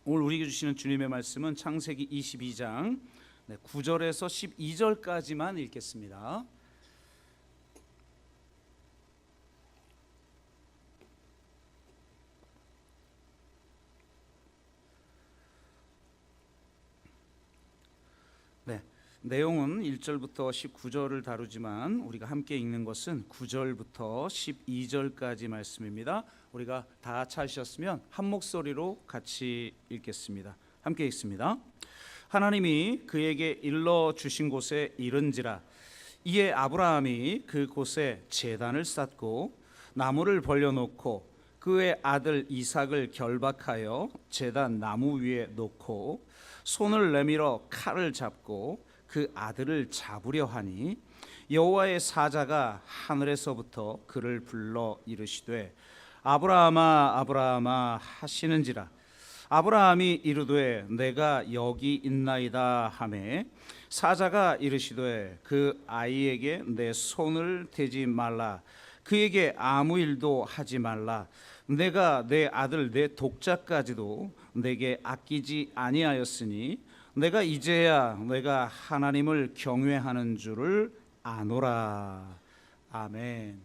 오늘 우리에게 주시는 주님의 말씀은 창세기 22장 9절에서 12절까지만 읽겠습니다. 내용은 1절부터 19절을 다루지만 우리가 함께 읽는 것은 9절부터 12절까지 말씀입니다. 우리가 다 찾으셨으면 한 목소리로 같이 읽겠습니다. 함께 읽습니다. 하나님이 그에게 일러 주신 곳에 이른지라. 이에 아브라함이 그 곳에 제단을 쌓고 나무를 벌려놓고 그의 아들 이삭을 결박하여 제단 나무 위에 놓고 손을 내밀어 칼을 잡고 그 아들을 잡으려 하니 여호와의 사자가 하늘에서부터 그를 불러 이르시되 아브라함아 아브라함아 하시는지라. 아브라함이 이르되 내가 여기 있나이다 하매 사자가 이르시되 그 아이에게 내 손을 대지 말라. 그에게 아무 일도 하지 말라. 내가 내 아들 내 독자까지도 내게 아끼지 아니하였으니 내가 이제야 내가 하나님을 경외하는 줄을 아노라. 아멘.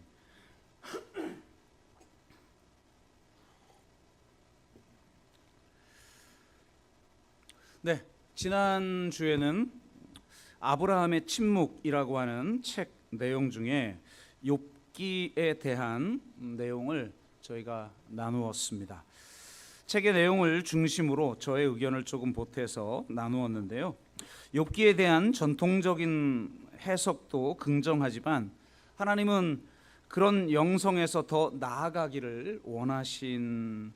네, 지난 주에는 아브라함의 침묵이라고 하는 책 내용 중에 욥기에 대한 내용을 저희가 나누었습니다. 책의 내용을 중심으로 저의 의견을 조금 보태서 나누었는데요. 욥기에 대한 전통적인 해석도 긍정하지만 하나님은 그런 영성에서 더 나아가기를 원하신다는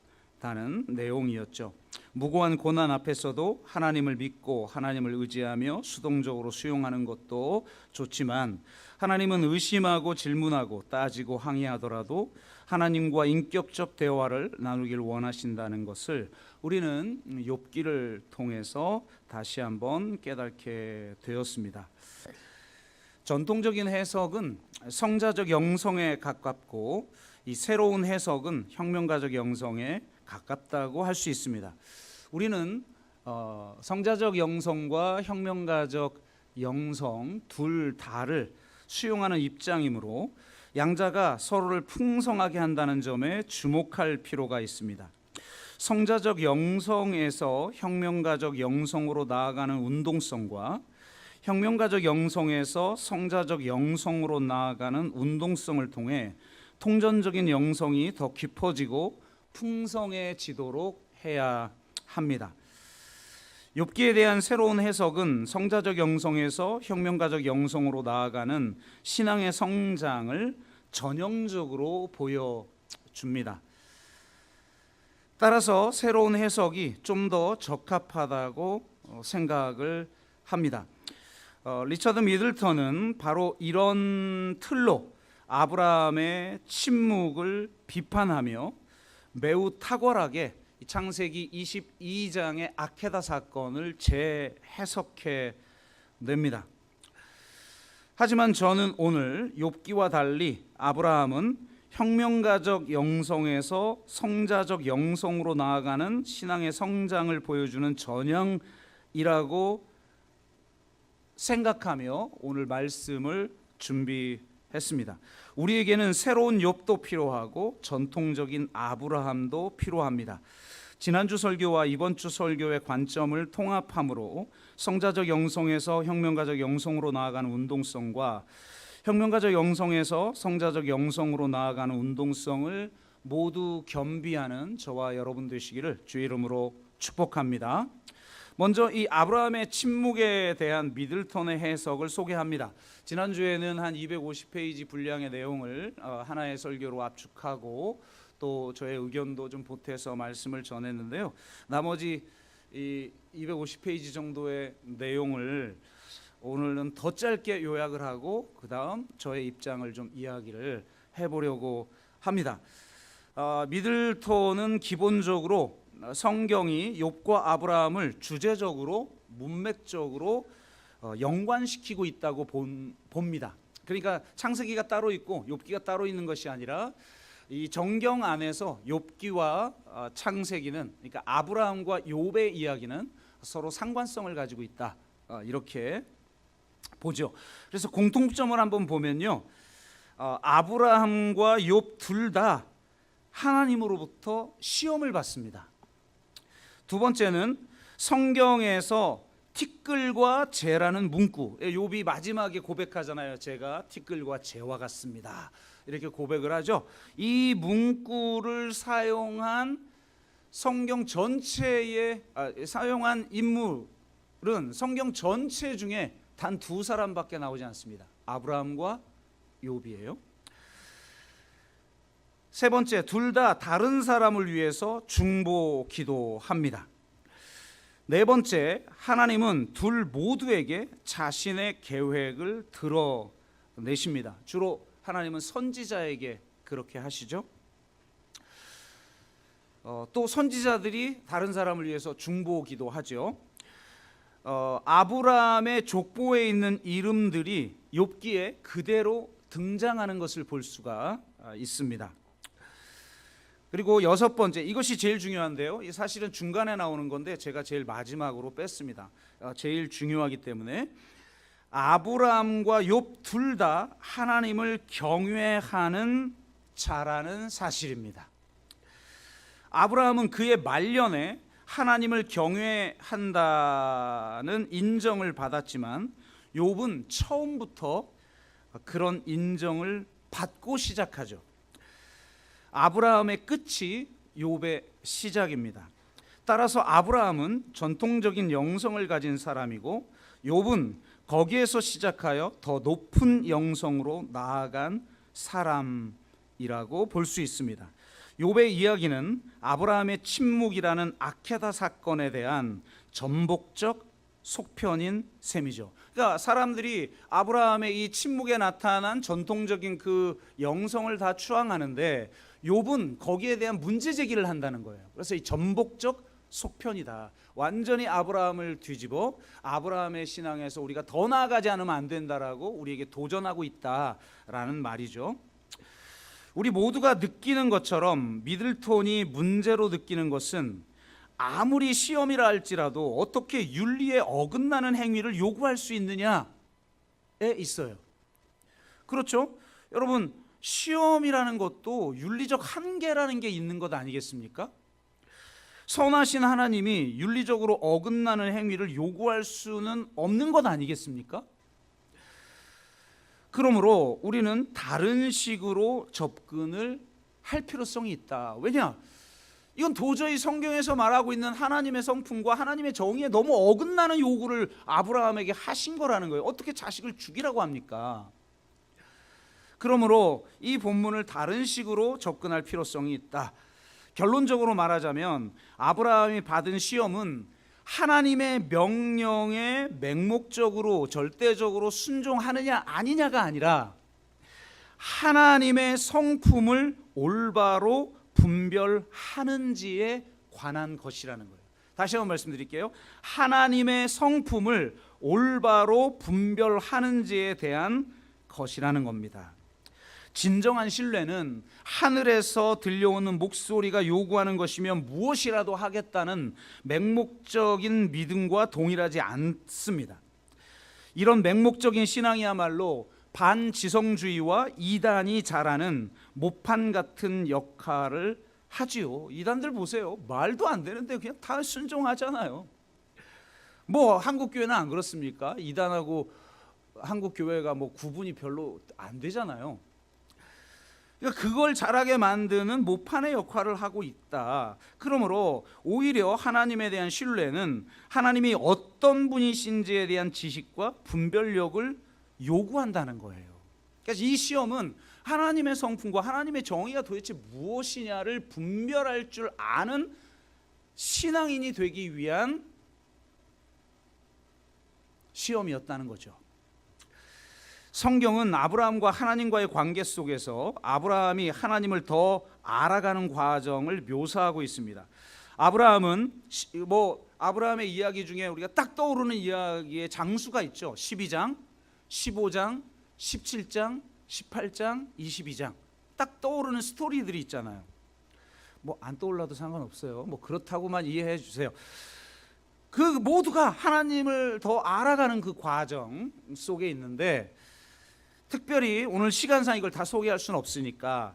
내용이었죠. 무고한 고난 앞에서도 하나님을 믿고 하나님을 의지하며 수동적으로 수용하는 것도 좋지만 하나님은 의심하고 질문하고 따지고 항의하더라도 하나님과 인격적 대화를 나누길 원하신다는 것을 우리는 욥기를 통해서 다시 한번 깨닫게 되었습니다. 전통적인 해석은 성자적 영성에 가깝고 이 새로운 해석은 혁명가적 영성에 가깝다고 할 수 있습니다. 우리는 성자적 영성과 혁명가적 영성 둘 다를 수용하는 입장이므로 양자가 서로를 풍성하게 한다는 점에 주목할 필요가 있습니다. 성자적 영성에서 혁명가적 영성으로 나아가는 운동성과 혁명가적 영성에서 성자적 영성으로 나아가는 운동성을 통해 통전적인 영성이 더 깊어지고 풍성해지도록 해야 합니다. 욥기에 대한 새로운 해석은 성자적 영성에서 혁명가적 영성으로 나아가는 신앙의 성장을 전형적으로 보여줍니다. 따라서 새로운 해석이 좀 더 적합하다고 생각을 합니다. 리처드 미들턴은 바로 이런 틀로 아브라함의 침묵을 비판하며 매우 탁월하게 창세기 22장의 아케다 사건을 재해석해 냅니다. 하지만 저는 오늘 욥기와 달리 아브라함은 혁명가적 영성에서 성자적 영성으로 나아가는 신앙의 성장을 보여주는 전형이라고 생각하며 오늘 말씀을 준비했습니다. 우리에게는 새로운 욥도 필요하고 전통적인 아브라함도 필요합니다. 지난주 설교와 이번 주 설교의 관점을 통합함으로 성자적 영성에서 혁명가적 영성으로 나아가는 운동성과 혁명가적 영성에서 성자적 영성으로 나아가는 운동성을 모두 겸비하는 저와 여러분 되시기를 주의 이름으로 축복합니다. 먼저 이 아브라함의 침묵에 대한 미들턴의 해석을 소개합니다. 지난주에는 한 250페이지 분량의 내용을 하나의 설교로 압축하고 또 저의 의견도 좀 보태서 말씀을 전했는데요. 나머지 이 250페이지 정도의 내용을 오늘은 더 짧게 요약을 하고 그 다음 저의 입장을 좀 이야기를 해보려고 합니다. 미들턴은 기본적으로 성경이 욥과 아브라함을 주제적으로 문맥적으로 연관시키고 있다고 봅니다. 그러니까 창세기가 따로 있고 욥기가 따로 있는 것이 아니라 이 정경 안에서 욥기와 창세기는, 그러니까 아브라함과 욥의 이야기는 서로 상관성을 가지고 있다, 이렇게 보죠. 그래서 공통점을 한번 보면요, 아브라함과 욥 둘 다 하나님으로부터 시험을 받습니다. 두 번째는 성경에서 티끌과 재라는 문구, 욥이 마지막에 고백하잖아요. 제가 티끌과 재와 같습니다, 이렇게 고백을 하죠. 이 문구를 사용한 성경 전체에 사용한 인물은 성경 전체 중에 단 두 사람밖에 나오지 않습니다. 아브라함과 욥이에요. 세 번째, 둘 다 다른 사람을 위해서 중보 기도합니다. 네 번째, 하나님은 둘 모두에게 자신의 계획을 드러내십니다. 주로 하나님은 선지자에게 그렇게 하시죠. 또 선지자들이 다른 사람을 위해서 중보 기도하죠. 아브라함의 족보에 있는 이름들이 욥기에 그대로 등장하는 것을 볼 수가 있습니다. 그리고 여섯 번째, 이것이 제일 중요한데요, 사실은 중간에 나오는 건데 제가 제일 마지막으로 뺐습니다. 제일 중요하기 때문에 아브라함과 욥 둘 다 하나님을 경외하는 자라는 사실입니다. 아브라함은 그의 말년에 하나님을 경외한다는 인정을 받았지만 욥은 처음부터 그런 인정을 받고 시작하죠. 아브라함의 끝이 욥의 시작입니다. 따라서 아브라함은 전통적인 영성을 가진 사람이고 욥은 거기에서 시작하여 더 높은 영성으로 나아간 사람이라고 볼 수 있습니다. 욥의 이야기는 아브라함의 침묵이라는 아케다 사건에 대한 전복적 속편인 셈이죠. 그러니까 사람들이 아브라함의 이 침묵에 나타난 전통적인 그 영성을 다 추앙하는데 욥은 거기에 대한 문제 제기를 한다는 거예요. 그래서 이 전복적 속편이다. 완전히 아브라함을 뒤집어 아브라함의 신앙에서 우리가 더 나아가지 않으면 안 된다라고 우리에게 도전하고 있다라는 말이죠. 우리 모두가 느끼는 것처럼 미들톤이 문제로 느끼는 것은 아무리 시험이라 할지라도 어떻게 윤리에 어긋나는 행위를 요구할 수 있느냐에 있어요. 그렇죠? 여러분, 시험이라는 것도 윤리적 한계라는 게 있는 것 아니겠습니까? 선하신 하나님이 윤리적으로 어긋나는 행위를 요구할 수는 없는 것 아니겠습니까? 그러므로 우리는 다른 식으로 접근을 할 필요성이 있다. 왜냐? 이건 도저히 성경에서 말하고 있는 하나님의 성품과 하나님의 정의에 너무 어긋나는 요구를 아브라함에게 하신 거라는 거예요. 어떻게 자식을 죽이라고 합니까? 그러므로 이 본문을 다른 식으로 접근할 필요성이 있다. 결론적으로 말하자면 아브라함이 받은 시험은 하나님의 명령에 맹목적으로 절대적으로 순종하느냐 아니냐가 아니라 하나님의 성품을 올바로 분별하는지에 관한 것이라는 거예요. 다시 한번 말씀드릴게요. 하나님의 성품을 올바로 분별하는지에 대한 것이라는 겁니다. 진정한 신뢰는 하늘에서 들려오는 목소리가 요구하는 것이면 무엇이라도 하겠다는 맹목적인 믿음과 동일하지 않습니다. 이런 맹목적인 신앙이야말로 반지성주의와 이단이 잘하는 모판 같은 역할을 하지요. 이단들 보세요. 말도 안 되는데 그냥 다 순종하잖아요. 뭐 한국교회는 안 그렇습니까? 이단하고 한국교회가 뭐 구분이 별로 안 되잖아요. 그러니까 그걸 잘하게 만드는 모판의 역할을 하고 있다. 그러므로 오히려 하나님에 대한 신뢰는 하나님이 어떤 분이신지에 대한 지식과 분별력을 요구한다는 거예요. 그래서 이 시험은 하나님의 성품과 하나님의 정의가 도대체 무엇이냐를 분별할 줄 아는 신앙인이 되기 위한 시험이었다는 거죠. 성경은 아브라함과 하나님과의 관계 속에서 아브라함이 하나님을 더 알아가는 과정을 묘사하고 있습니다. 아브라함은 아브라함의 이야기 중에 우리가 딱 떠오르는 이야기의 장수가 있죠. 12장, 15장, 17장, 18장, 22장. 딱 떠오르는 스토리들이 있잖아요. 뭐 안 떠올라도 상관없어요. 뭐 그렇다고만 이해해 주세요. 그 모두가 하나님을 더 알아가는 그 과정 속에 있는데, 특별히 오늘 시간상 이걸 다 소개할 수는 없으니까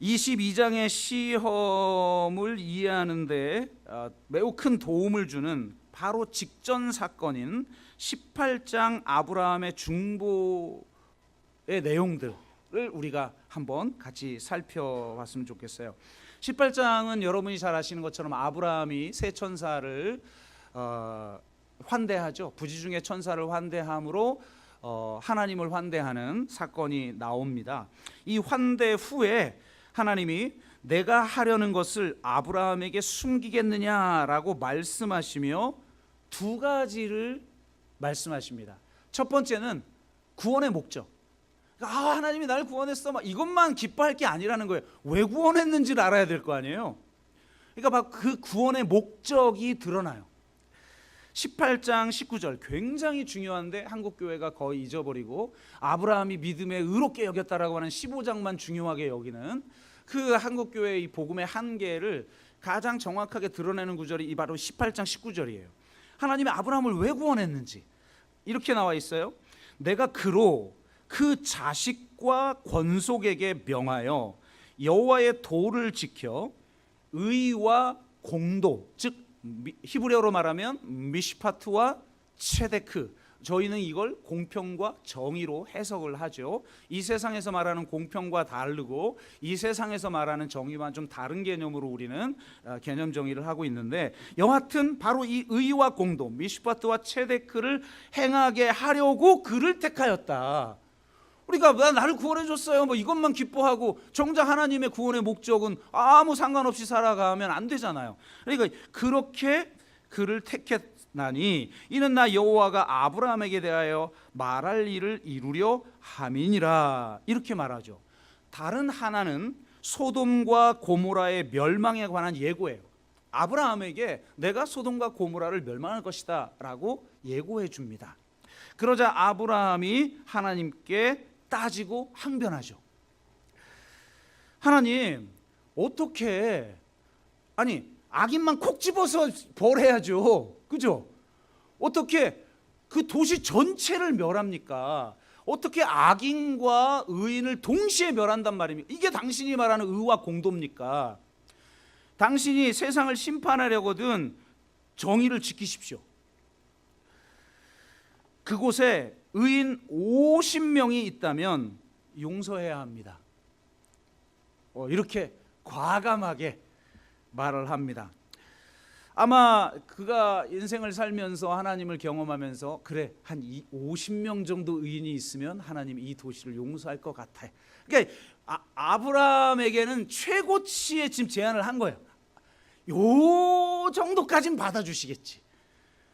22장의 시험을 이해하는데 매우 큰 도움을 주는 바로 직전 사건인 18장 아브라함의 중보의 내용들을 우리가 한번 같이 살펴봤으면 좋겠어요. 18장은 여러분이 잘 아시는 것처럼 아브라함이 세 천사를 환대하죠. 부지 중에 천사를 환대함으로 하나님을 환대하는 사건이 나옵니다. 이 환대 후에 하나님이 내가 하려는 것을 아브라함에게 숨기겠느냐라고 말씀하시며 두 가지를 말씀하십니다. 첫 번째는 구원의 목적. 하나님이 나를 구원했어, 막 이것만 기뻐할 게 아니라는 거예요. 왜 구원했는지를 알아야 될 거 아니에요. 그러니까 막 그 구원의 목적이 드러나요. 18장 19절 굉장히 중요한데 한국교회가 거의 잊어버리고 아브라함이 믿음에 의롭게 여겼다라고 하는 15장만 중요하게 여기는 그 한국교회의 이 복음의 한계를 가장 정확하게 드러내는 구절이 이 바로 18장 19절이에요. 하나님이 아브라함을 왜 구원했는지 이렇게 나와 있어요. 내가 그로 그 자식과 권속에게 명하여 여호와의 도를 지켜 의와 공도, 즉 히브리어로 말하면 미시파트와 체데크, 저희는 이걸 공평과 정의로 해석을 하죠. 이 세상에서 말하는 공평과 다르고 이 세상에서 말하는 정의와 좀 다른 개념으로 우리는 개념 정의를 하고 있는데, 여하튼 바로 이 의와 공도, 미시파트와 체데크를 행하게 하려고 그를 택하였다. 우리가 나를 구원해 줬어요, 뭐 이것만 기뻐하고 정작 하나님의 구원의 목적은 아무 상관없이 살아가면 안 되잖아요. 그러니까 그렇게 그를 택했나니 이는 나 여호와가 아브라함에게 대하여 말할 일을 이루려 함이니라, 이렇게 말하죠. 다른 하나는 소돔과 고모라의 멸망에 관한 예고예요. 아브라함에게 내가 소돔과 고모라를 멸망할 것이다 라고 예고해 줍니다. 그러자 아브라함이 하나님께 따지고 항변하죠. 하나님, 어떻게, 아니 악인만 콕 집어서 벌해야죠, 그죠? 어떻게 그 도시 전체를 멸합니까? 어떻게 악인과 의인을 동시에 멸한단 말입니까? 이게 당신이 말하는 의와 공도입니까? 당신이 세상을 심판하려거든 정의를 지키십시오. 그곳에 의인 50명이 있다면 용서해야 합니다. 이렇게 과감하게 말을 합니다. 아마 그가 인생을 살면서 하나님을 경험하면서 그래, 한 50명 정도 의인이 있으면 하나님 이 도시를 용서할 것 같아. 그러니까 아브라함에게는 최고치의 지금 제안을 한 거예요. 요 정도까지는 받아주시겠지.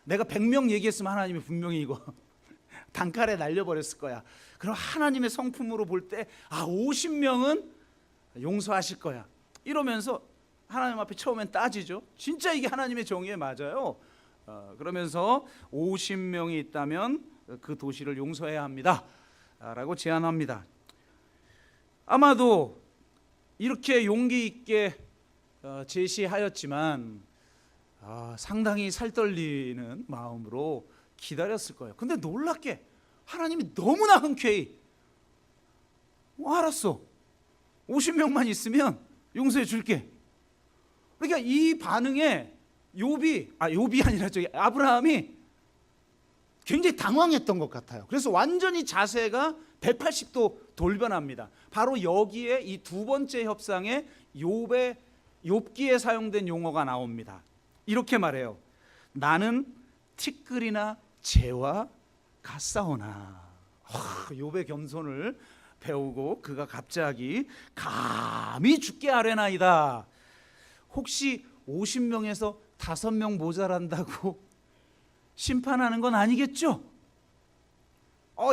내가 100명 얘기했으면 하나님이 분명히 이거 단칼에 날려버렸을 거야. 그럼 하나님의 성품으로 볼 때 50명은 용서하실 거야, 이러면서 하나님 앞에 처음엔 따지죠. 진짜 이게 하나님의 정의에 맞아요. 그러면서 50명이 있다면 그 도시를 용서해야 합니다 라고 제안합니다. 아마도 이렇게 용기 있게 제시하였지만 상당히 살떨리는 마음으로 기다렸을 거예요. 근데 놀랍게 하나님이 너무나 흔쾌히 알았어, 50명만 있으면 용서해 줄게. 그러니까 이 반응에 욥이 아니라 아브라함이 굉장히 당황했던 것 같아요. 그래서 완전히 자세가 180도 돌변합니다. 바로 여기에 이 두 번째 협상에 욥기에 사용된 용어가 나옵니다. 이렇게 말해요. 나는 티끌이나 재와 같사오나. 욥의 겸손을 배우고 그가 갑자기 감히 죽게 아뢰나이다. 혹시 50명에서 5명 모자란다고 심판하는 건 아니겠죠?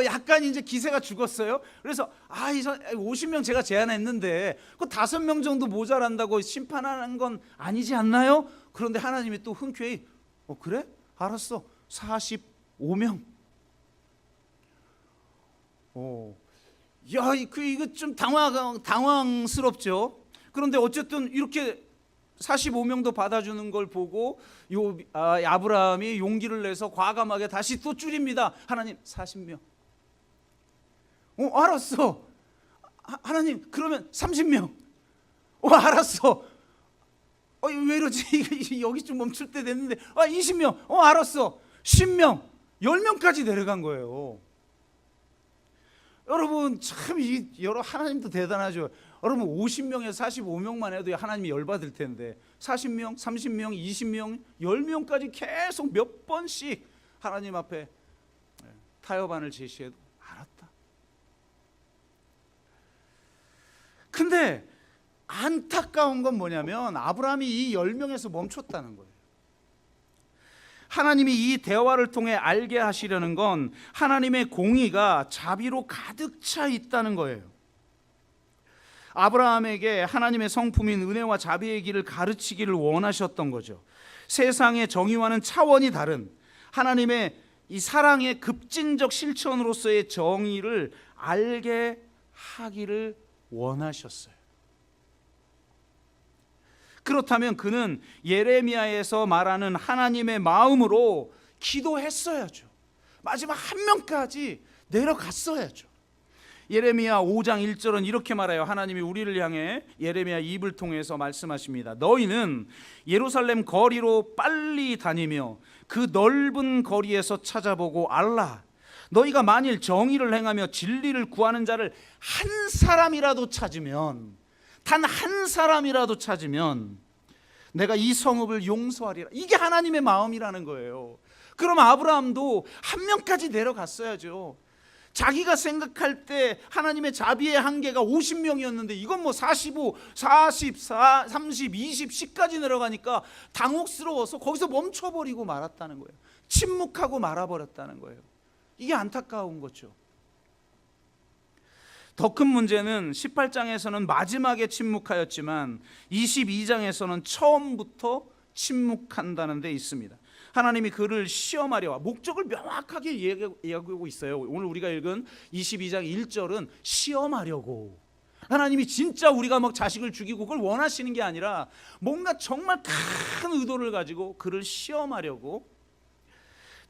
약간 이제 기세가 죽었어요. 그래서 50명 제가 제안했는데 그 5명 정도 모자란다고 심판하는 건 아니지 않나요? 그런데 하나님이 또 흔쾌히 그래? 알았어, 45명. 야, 이거 좀 당황스럽죠. 그런데 어쨌든 이렇게 45명도 받아주는 걸 보고 아브라함이 용기를 내서 과감하게 다시 또 줄입니다. 하나님 40명. 알았어. 하나님 그러면 30명. 알았어. 왜 이러지? 여기 좀 멈출 때 됐는데 20명. 알았어. 10명. 10명까지 내려간 거예요. 여러분 참 하나님도 대단하죠. 여러분 50명에서 45명만 해도 하나님이 열받을 텐데 40명, 30명, 20명, 10명까지 계속 몇 번씩 하나님 앞에 타협안을 제시해도 알았다. 근데 안타까운 건 뭐냐면 아브라함이 이 10명에서 멈췄다는 거예요. 하나님이 이 대화를 통해 알게 하시려는 건 하나님의 공의가 자비로 가득 차 있다는 거예요. 아브라함에게 하나님의 성품인 은혜와 자비의 길을 가르치기를 원하셨던 거죠. 세상의 정의와는 차원이 다른 하나님의 이 사랑의 급진적 실천으로서의 정의를 알게 하기를 원하셨어요. 그렇다면 그는 예레미야에서 말하는 하나님의 마음으로 기도했어야죠. 마지막 한 명까지 내려갔어야죠. 예레미야 5장 1절은 이렇게 말해요. 하나님이 우리를 향해 예레미야 입을 통해서 말씀하십니다. 너희는 예루살렘 거리로 빨리 다니며 그 넓은 거리에서 찾아보고 알라. 너희가 만일 정의를 행하며 진리를 구하는 자를 한 사람이라도 찾으면, 단 한 사람이라도 찾으면 내가 이 성읍을 용서하리라. 이게 하나님의 마음이라는 거예요. 그럼 아브라함도 한 명까지 내려갔어야죠. 자기가 생각할 때 하나님의 자비의 한계가 50명이었는데 이건 뭐 45, 44, 30, 20, 10까지 내려가니까 당혹스러워서 거기서 멈춰버리고 말았다는 거예요. 침묵하고 말아버렸다는 거예요. 이게 안타까운 거죠. 더 큰 문제는 18장에서는 마지막에 침묵하였지만 22장에서는 처음부터 침묵한다는 데 있습니다. 하나님이 그를 시험하려, 목적을 명확하게 이야기하고 있어요. 오늘 우리가 읽은 22장 1절은 시험하려고, 하나님이 진짜 우리가 막 자식을 죽이고 그걸 원하시는 게 아니라 뭔가 정말 큰 의도를 가지고 그를 시험하려고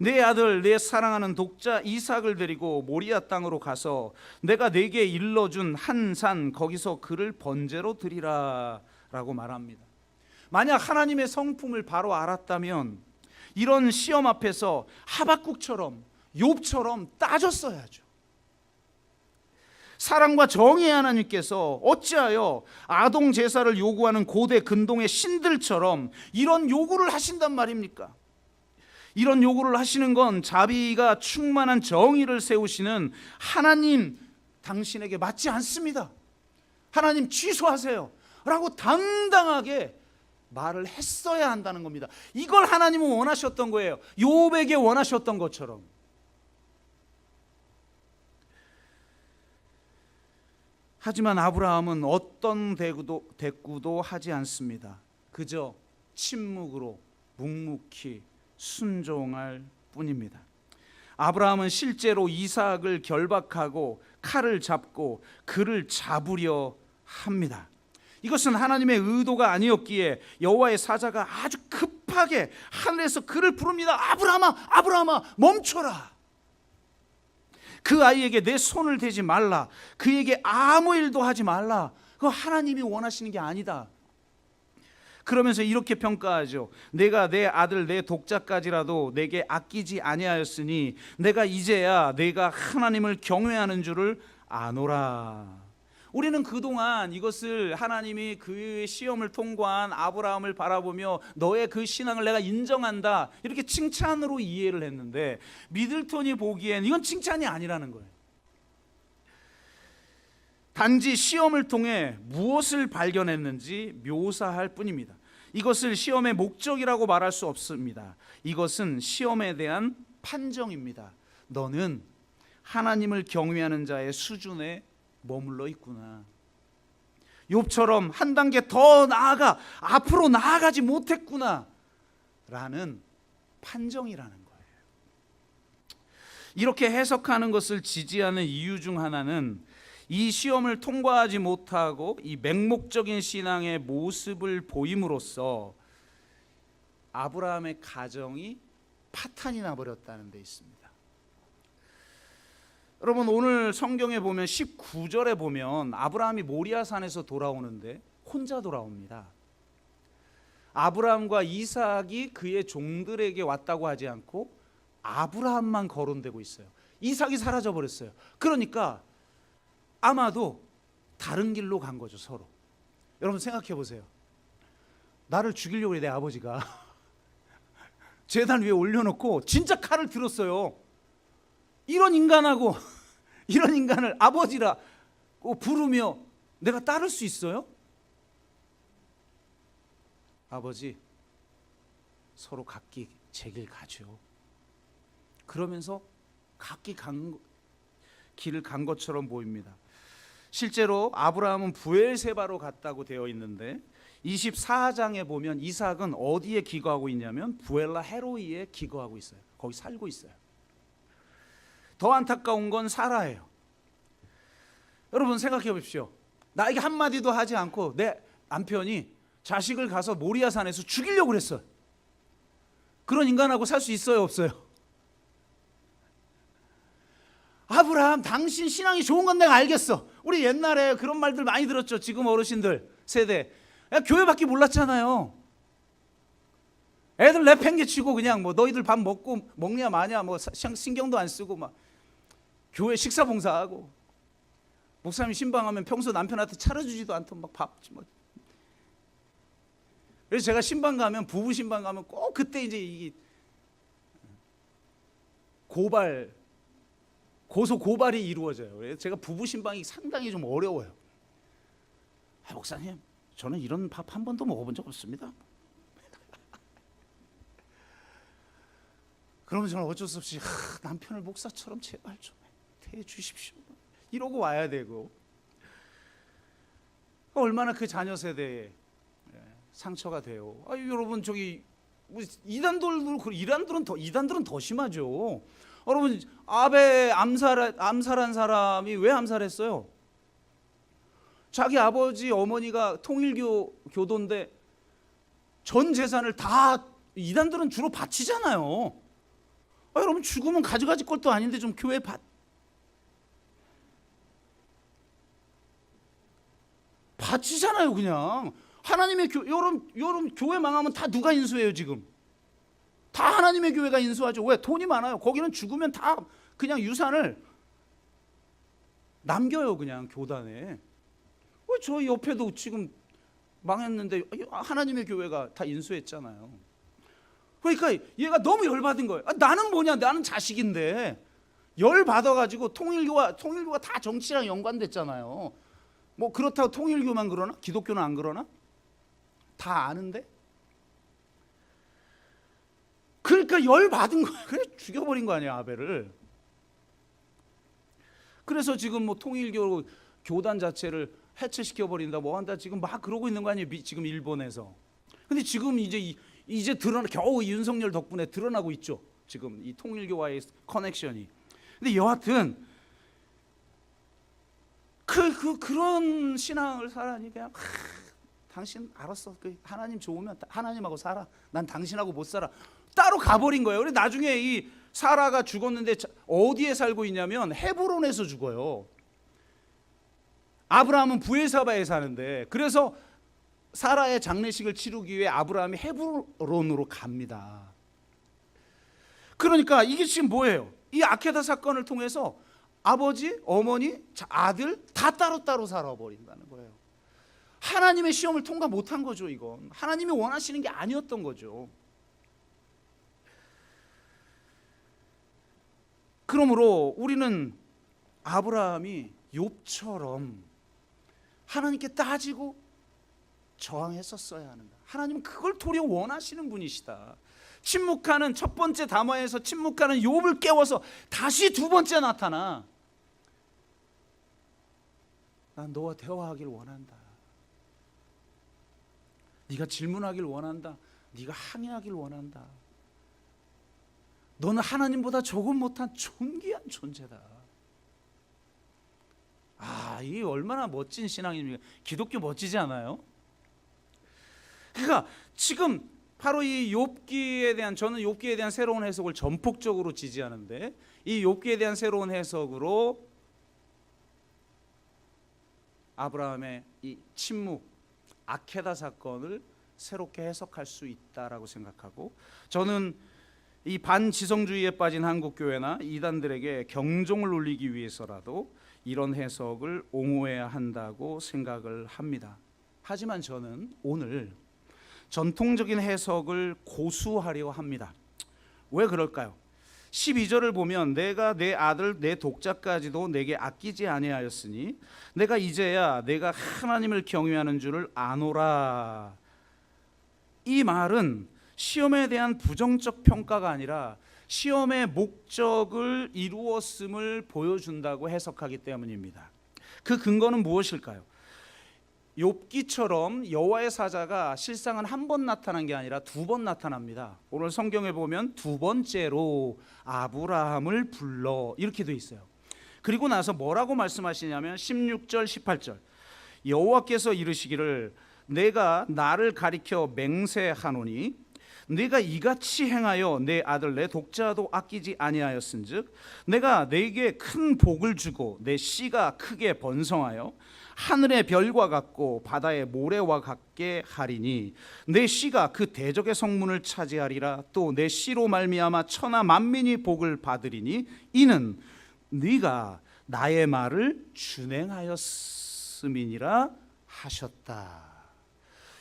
내 아들 내 사랑하는 독자 이삭을 데리고 모리아 땅으로 가서 내가 내게 일러준 한 산 거기서 그를 번제로 드리라 라고 말합니다. 만약 하나님의 성품을 바로 알았다면 이런 시험 앞에서 하박국처럼 욥처럼 따졌어야죠. 사랑과 정의의 하나님께서 어찌하여 아동 제사를 요구하는 고대 근동의 신들처럼 이런 요구를 하신단 말입니까? 이런 요구를 하시는 건 자비가 충만한 정의를 세우시는 하나님 당신에게 맞지 않습니다. 하나님 취소하세요 라고 당당하게 말을 했어야 한다는 겁니다. 이걸 하나님은 원하셨던 거예요. 욥에게 원하셨던 것처럼. 하지만 아브라함은 어떤 대꾸도 하지 않습니다. 그저 침묵으로 묵묵히 순종할 뿐입니다. 아브라함은 실제로 이삭을 결박하고 칼을 잡고 그를 잡으려 합니다. 이것은 하나님의 의도가 아니었기에 여호와의 사자가 아주 급하게 하늘에서 그를 부릅니다. 아브라함아, 아브라함아, 멈춰라. 그 아이에게 내 손을 대지 말라. 그에게 아무 일도 하지 말라. 그거 하나님이 원하시는 게 아니다. 그러면서 이렇게 평가하죠. 내가 내 아들 내 독자까지라도 내게 아끼지 아니하였으니 내가 이제야 내가 하나님을 경외하는 줄을 아노라. 우리는 그동안 이것을 하나님이 그 시험을 통과한 아브라함을 바라보며 너의 그 신앙을 내가 인정한다 이렇게 칭찬으로 이해를 했는데 미들턴이 보기엔 이건 칭찬이 아니라는 거예요. 단지 시험을 통해 무엇을 발견했는지 묘사할 뿐입니다. 이것을 시험의 목적이라고 말할 수 없습니다. 이것은 시험에 대한 판정입니다. 너는 하나님을 경외하는 자의 수준에 머물러 있구나. 욥처럼 한 단계 더 나아가 앞으로 나아가지 못했구나 라는 판정이라는 거예요. 이렇게 해석하는 것을 지지하는 이유 중 하나는 이 시험을 통과하지 못하고 이 맹목적인 신앙의 모습을 보임으로써 아브라함의 가정이 파탄이 나버렸다는 데 있습니다. 여러분, 오늘 성경에 보면 19절에 보면 아브라함이 모리아산에서 돌아오는데 혼자 돌아옵니다. 아브라함과 이삭이 그의 종들에게 왔다고 하지 않고 아브라함만 거론되고 있어요. 이삭이 사라져 버렸어요. 그러니까 아마도 다른 길로 간 거죠, 서로. 여러분 생각해 보세요. 나를 죽이려고 내 아버지가 제단 위에 올려놓고 진짜 칼을 들었어요. 이런 인간하고 이런 인간을 아버지라고 부르며 내가 따를 수 있어요? 아버지, 서로 각기 제 길 가죠. 그러면서 각기 길을 간 것처럼 보입니다. 실제로 아브라함은 부엘세바로 갔다고 되어 있는데 24장에 보면 이삭은 어디에 기거하고 있냐면 부엘라 헤로이에 기거하고 있어요. 거기 살고 있어요. 더 안타까운 건 사라예요. 여러분 생각해 보십시오. 나에게 한마디도 하지 않고 내 남편이 자식을 가서 모리아산에서 죽이려고 그랬어요. 그런 인간하고 살 수 있어요, 없어요? 아브라함, 당신 신앙이 좋은 건 내가 알겠어. 우리 옛날에 그런 말들 많이 들었죠. 지금 어르신들 세대. 야, 교회밖에 몰랐잖아요. 애들 내팽개치고 그냥 뭐 너희들 밥 먹고 먹냐 마냐 뭐 신경도 안 쓰고 막 교회 식사 봉사하고 목사님 신방하면 평소 남편한테 차려주지도 않던 막 밥 뭐. 그래서 제가 신방 가면 부부 신방 가면 꼭 그때 이제 이 고소 고발이 이루어져요. 그래서 제가 부부 신방이 상당히 좀 어려워요. 목사님, 저는 이런 밥 한 번도 먹어본 적 없습니다. 그러면 저는 어쩔 수 없이 남편을 목사처럼 제발 좀 해 주십시오. 이러고 와야 되고 얼마나 그 자녀 세대에 상처가 돼요. 여러분 저기 이단들은 더 심하죠. 여러분 아베 암살한 사람이 왜 암살했어요? 자기 아버지 어머니가 통일교 교도인데 전 재산을 다 이단들은 주로 바치잖아요. 여러분 죽으면 가져가질 것도 아닌데 좀 교회 바치잖아요. 그냥 하나님의 여러분 교회 망하면 다 누가 인수해요? 지금 다 하나님의 교회가 인수하죠. 왜? 돈이 많아요. 거기는 죽으면 다 그냥 유산을 남겨요. 그냥 교단에. 저 옆에도 지금 망했는데 하나님의 교회가 다 인수했잖아요. 그러니까 얘가 너무 열받은 거예요. 나는 뭐냐? 나는 자식인데 열받아가지고 통일교가 다 정치랑 연관됐잖아요. 뭐 그렇다고 통일교만 그러나? 기독교는 안 그러나? 다 아는데? 그러니까 열받은 거예요. 그냥 죽여버린 거 아니에요, 아벨을. 그래서 지금 뭐 통일교 교단 자체를 해체시켜버린다 뭐 한다 지금 막 그러고 있는 거 아니에요, 지금 일본에서. 근데 지금 이제 겨우 윤석열 덕분에 드러나고 있죠. 지금 이 통일교와의 커넥션이. 근데 여하튼 그런 신앙을 살아니 그냥 당신 알았어. 하나님 좋으면 하나님하고 살아. 난 당신하고 못 살아. 따로 가버린 거예요. 그래 나중에 이 사라가 죽었는데 어디에 살고 있냐면 헤브론에서 죽어요. 아브라함은 부엘사바에 사는데 그래서 사라의 장례식을 치르기 위해 아브라함이 헤브론으로 갑니다. 그러니까 이게 지금 뭐예요? 이 아케다 사건을 통해서 아버지, 어머니, 아들 다 따로따로 살아버린다는 거예요. 하나님의 시험을 통과 못한 거죠. 이건 하나님이 원하시는 게 아니었던 거죠. 그러므로 우리는 아브라함이 욥처럼 하나님께 따지고 저항했었어야 한다. 하나님은 그걸 도리어 원하시는 분이시다. 침묵하는 첫 번째 담화에서 침묵하는 욥을 깨워서 다시 두 번째 나타나. 난 너와 대화하길 원한다. 네가 질문하길 원한다. 네가 항의하길 원한다. 너는 하나님보다 조금 못한 존귀한 존재다. 야, 이 얼마나 멋진 신앙입니까? 기독교 멋지지 않아요? 그러니까 지금 바로 이 욥기에 대한, 저는 욥기에 대한 새로운 해석을 전폭적으로 지지하는데, 이 욥기에 대한 새로운 해석으로 아브라함의 이 침묵, 아케다 사건을 새롭게 해석할 수 있다라고 생각하고, 저는 이 반지성주의에 빠진 한국교회나 이단들에게 경종을 울리기 위해서라도 이런 해석을 옹호해야 한다고 생각을 합니다. 하지만 저는 오늘 전통적인 해석을 고수하려 합니다. 왜 그럴까요? 12절을 보면 내가 내 아들 내 독자까지도 내게 아끼지 아니하였으니 내가 이제야 내가 하나님을 경외하는 줄을 아노라. 이 말은 시험에 대한 부정적 평가가 아니라 시험의 목적을 이루었음을 보여준다고 해석하기 때문입니다. 그 근거는 무엇일까요? 욥기처럼 여호와의 사자가 실상은 한 번 나타난 게 아니라 두 번 나타납니다. 오늘 성경에 보면 두 번째로 아브라함을 불러 이렇게 돼 있어요. 그리고 나서 뭐라고 말씀하시냐면 16절 18절 여호와께서 이르시기를 내가 나를 가리켜 맹세하노니 네가 이같이 행하여 내 아들 내 독자도 아끼지 아니하였은즉 내가 네게 큰 복을 주고 내 씨가 크게 번성하여 하늘의 별과 같고 바다의 모래와 같게 하리니 내 씨가 그 대적의 성문을 차지하리라. 또 내 씨로 말미암아 천하 만민이 복을 받으리니 이는 네가 나의 말을 준행하였음이니라 하셨다.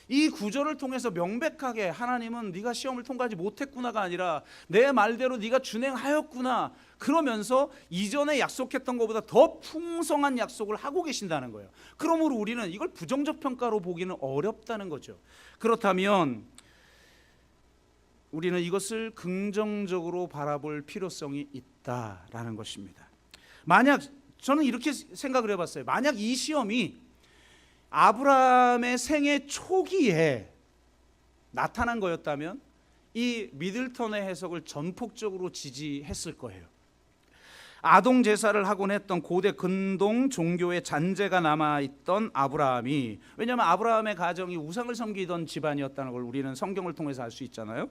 이 구절을 통해서 명백하게 하나님은 네가 시험을 통과하지 못했구나가 아니라 내 말대로 네가 준행하였구나, 그러면서 이전에 약속했던 것보다 더 풍성한 약속을 하고 계신다는 거예요. 그러므로 우리는 이걸 부정적 평가로 보기는 어렵다는 거죠. 그렇다면 우리는 이것을 긍정적으로 바라볼 필요성이 있다라는 것입니다. 만약 저는 이렇게 생각을 해봤어요. 만약 이 시험이 아브라함의 생애 초기에 나타난 거였다면 이 미들턴의 해석을 전폭적으로 지지했을 거예요. 아동 제사를 하곤 했던 고대 근동 종교의 잔재가 남아있던 아브라함이, 왜냐하면 아브라함의 가정이 우상을 섬기던 집안이었다는 걸 우리는 성경을 통해서 알 수 있잖아요.